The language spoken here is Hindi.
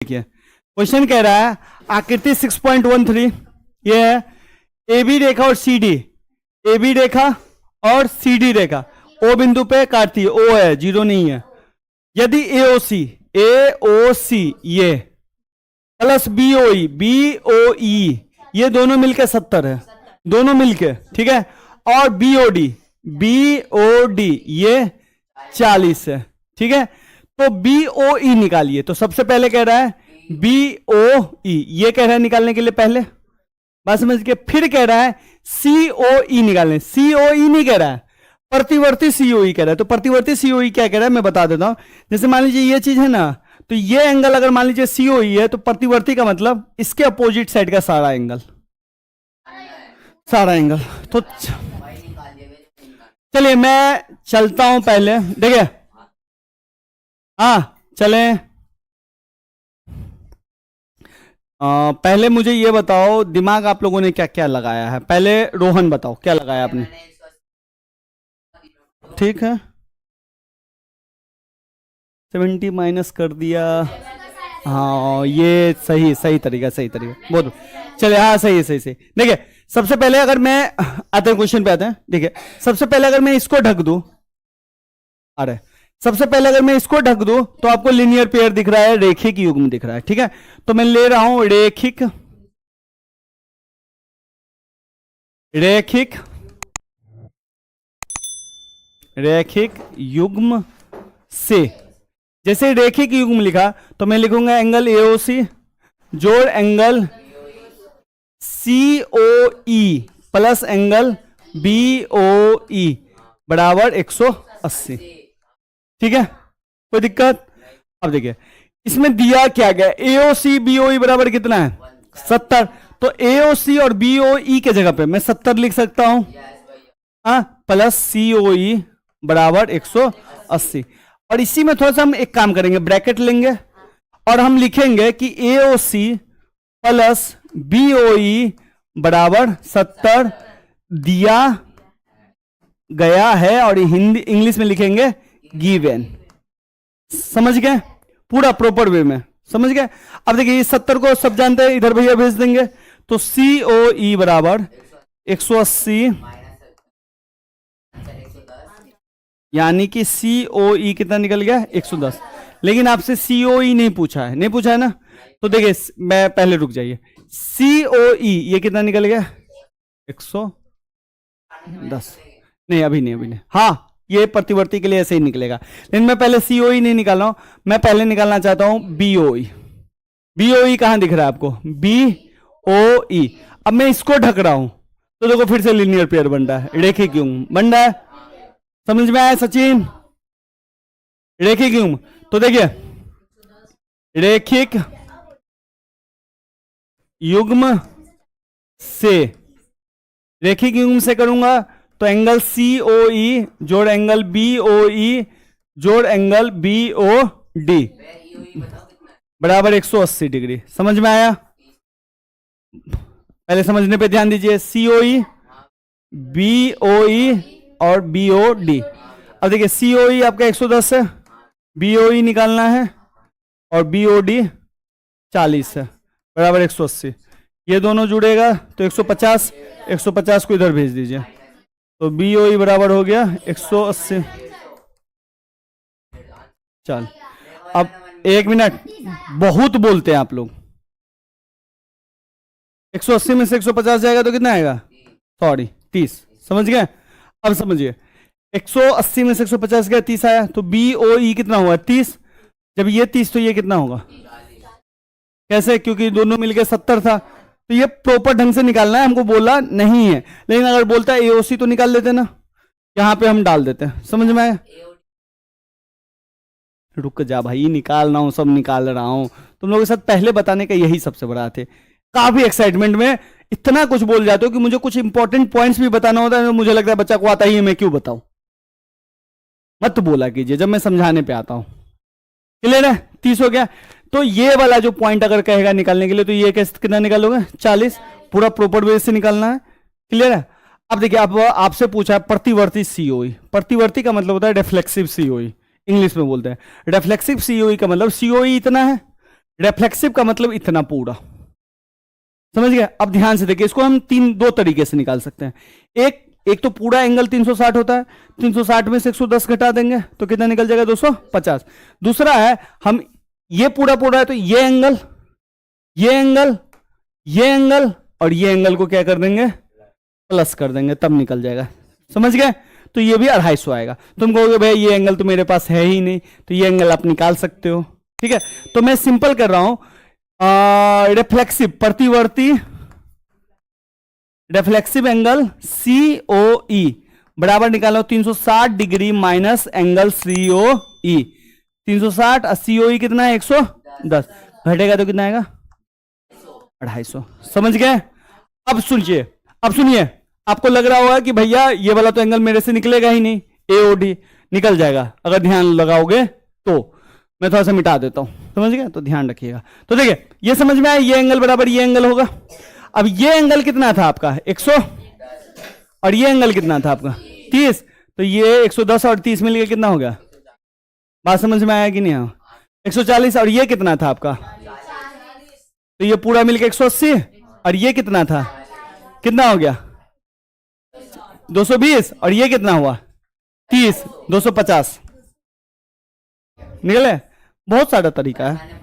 देखिए क्वेश्चन कह रहा है आकृति 6.13 ये है ए बी रेखा और सी डी, ए बी रेखा और सी डी रेखा ओ बिंदु पे काटती है, ओ है, जीरो नहीं है। यदि ए ओ सी ये प्लस बी ओ ई ये दोनों मिलके 70 है, दोनों मिलके, ठीक है। और बी ओ डी ये 40 है, ठीक है। तो बी ओ ई निकालिए। तो सबसे पहले कह रहा है बी ओ ई, ये कह रहा है निकालने के लिए, पहले बात समझ के। फिर कह रहा है सी ओ ई निकालने, सी ओ ई नहीं कह रहा है, प्रतिवर्ती सी ओ ई कह रहा है। तो प्रतिवर्ती सी ओ ई क्या कह रहा है मैं बता देता हूं। जैसे मान लीजिए ये चीज है ना, तो ये एंगल अगर मान लीजिए सी ओ ई है, तो प्रतिवर्ती का मतलब इसके अपोजिट साइड का सारा एंगल, सारा एंगल। तो चलिए मैं चलता हूं पहले, देखिए हाँ चले। पहले मुझे ये बताओ दिमाग आप लोगों ने क्या क्या लगाया है। पहले रोहन बताओ क्या लगाया आपने। ठीक है 70 माइनस कर दिया, हाँ ये सही तरीका बहुत। चले हाँ सही। देखिए सबसे पहले अगर मैं आते हैं क्वेश्चन पे आते हैं। देखिए सबसे पहले अगर मैं इसको ढक दूं, अरे सबसे पहले अगर मैं इसको ढक दूं तो आपको लिनियर पेयर दिख रहा है, रेखिक युग्म दिख रहा है, ठीक है। तो मैं ले रहा हूं रेखिक युग्म से। जैसे रेखिक युग्म लिखा तो मैं लिखूंगा एंगल एओसी जोड़ angle COE plus angle BOE बराबर 180, ठीक है। कोई दिक्कत। अब देखिए इसमें दिया क्या गया, एओसी बीओई बराबर कितना है 70। तो एओसी और बीओई के जगह पे मैं 70 लिख सकता हूं, हाँ, प्लस सीओई बराबर 180। और इसी में थोड़ा सा हम एक काम करेंगे, ब्रैकेट लेंगे और हम लिखेंगे कि एओसी प्लस बीओई बराबर 70 दिया गया है, और हिंदी इंग्लिश में लिखेंगे गिवन। समझ गए पूरा प्रॉपर वे में, समझ गए। अब देखिए 70 को सब जानते हैं, इधर भैया भेज देंगे। तो सीओई बराबर 180, यानी कि सीओई कितना निकल गया 110। लेकिन आपसे सीओई नहीं पूछा है ना। तो देखिए मैं पहले रुक जाइए, सीओई ये कितना निकल गया 110। नहीं अभी नहीं, हाँ ये प्रतिवर्ती के लिए ऐसे ही निकलेगा। लेकिन मैं पहले सीओई नहीं निकाल रहा हूं, मैं पहले निकालना चाहता हूं बीओई। बीओई कहां दिख रहा है आपको, बीओई। अब मैं इसको ढक रहा हूं तो देखो फिर से लिनियर पेयर बन रहा है, रेखिक युग्म बन रहा है। समझ में आया सचिन, रेखिक युग्म। तो देखिए रेखिक युग्म से करूंगा तो एंगल सीओई जोड़ एंगल बीओई जोड़ एंगल बीओडी बराबर 180 डिग्री। समझ में आया। पहले समझने पे ध्यान दीजिए, सीओई बीओई और बीओडी। अब देखिए सीओई आपका 110 है, बीओई निकालना है और बीओडी 40 है बराबर 180। ये दोनों जुड़ेगा तो 150 को इधर भेज दीजिए। तो बीओई बराबर हो गया 180। चल अब 1 मिनट, बहुत बोलते हैं आप लोग। 180 में से 150 जाएगा तो कितना आएगा, सॉरी 30। समझ गए। अब समझिए 180 में से 150 गया 30 आया, तो बीओई कितना हुआ 30। जब ये 30 तो ये कितना होगा, कैसे, क्योंकि दोनों मिलकर 70 था। तो ये प्रॉपर ढंग से निकालना है, हमको बोला नहीं है। लेकिन अगर बोलता है एओसी तो निकाल देते ना, यहां पे हम डाल देते हैं। समझ में आया। रुक जा भाई, निकाल रहा हूं, सब निकाल रहा हूं। तुम लोगों के साथ पहले बताने का यही सबसे बड़ा थे। काफी एक्साइटमेंट में इतना कुछ बोल जाते हो कि मुझे कुछ इंपॉर्टेंट पॉइंट्स भी बताना होता है। मुझे लगता है बच्चा को आता ही है, मैं क्यों बताऊं। मत बोला कीजिए जब मैं समझाने पे आता हूं। क्लियर है। 30 हो गया। तो ये वाला जो पॉइंट अगर कहेगा निकालने के लिए, तो ये कैसे कितना निकालोगे 40, पूरा प्रॉपर वे से निकालना है। क्लियर है। अब देखिए अब आपसे पूछा है प्रतिवर्ती सीओई। प्रतिवर्ती का मतलब होता है रिफ्लेक्सिव सीओई, इंग्लिश में बोलते हैं। रिफ्लेक्सिव सीओई का मतलब सीओई इतना है, रिफ्लेक्सिव का मतलब इतना पूरा, समझ गए। अब ध्यान से देखिए, इसको हम दो तरीके से निकाल सकते हैं। एक तो पूरा एंगल 360 होता है, 360 में से 110 घटा देंगे तो कितना निकल जाएगा, 250। दूसरा है हम ये पूरा है तो ये एंगल, ये एंगल, ये एंगल और ये एंगल को क्या कर देंगे, प्लस कर देंगे, तब निकल जाएगा, समझ गए। तो ये भी 250 आएगा। तुम कहोगे भाई ये एंगल तो मेरे पास है ही नहीं, तो ये एंगल आप निकाल सकते हो, ठीक है। तो मैं सिंपल कर रहा हूं, प्रतिवर्ती रिफ्लेक्सिव एंगल COE बराबर निकालो 360 डिग्री माइनस एंगल COE। 360 और COE कितना है, 110, घटेगा तो कितना आएगा, 250, समझ गए। अब सुनिए, आपको लग रहा होगा कि भैया ये वाला तो एंगल मेरे से निकलेगा ही नहीं, AOD निकल जाएगा अगर ध्यान लगाओगे तो। मैं थोड़ा सा मिटा देता हूं, समझ गए, तो ध्यान रखिएगा। तो देखिए ये समझ में आया, ये एंगल बराबर ये एंगल होगा। अब ये एंगल कितना था आपका, 100, और ये एंगल कितना था आपका, 30। तो ये 110 और 30 मिलकर कितना हो गया, बात समझ में आया कि नहीं, 140। और ये कितना था आपका, तो ये पूरा मिलकर 180, और ये कितना था, कितना हो गया, 220, और ये कितना हुआ, 30, 250 निकले। बहुत सारा तरीका है।